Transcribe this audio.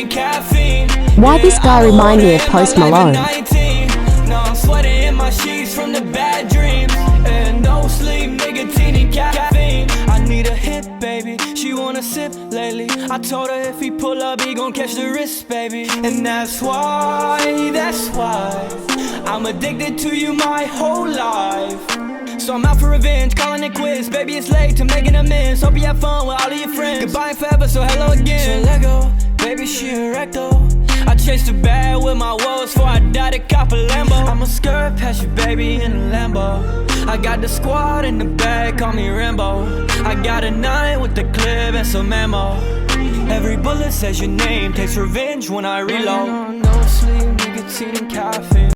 and caffeine. Why this guy remind me of Post Malone? Now I'm sweating in my sheets from the bad dreams. And no sleep, nicotine and caffeine. I need a hit, baby, she wanna sip lately. I told her if he pull up, he gon' catch the wrist, baby. And that's why I'm addicted to you my whole life. So I'm out for revenge, calling it quits. Baby, it's late to making amends. Hope you have fun with all of your friends. Goodbye and forever, so hello again. So let go, baby, she a wreck though. I chased the bag with my woes before I died at cop a Lambo. I'ma skirt past you, baby, in a Lambo. I got the squad in the bag, call me Rambo. I got a 9 with the clip and some ammo. Every bullet says your name, takes revenge when I reload. No sleep, nicotine and caffeine.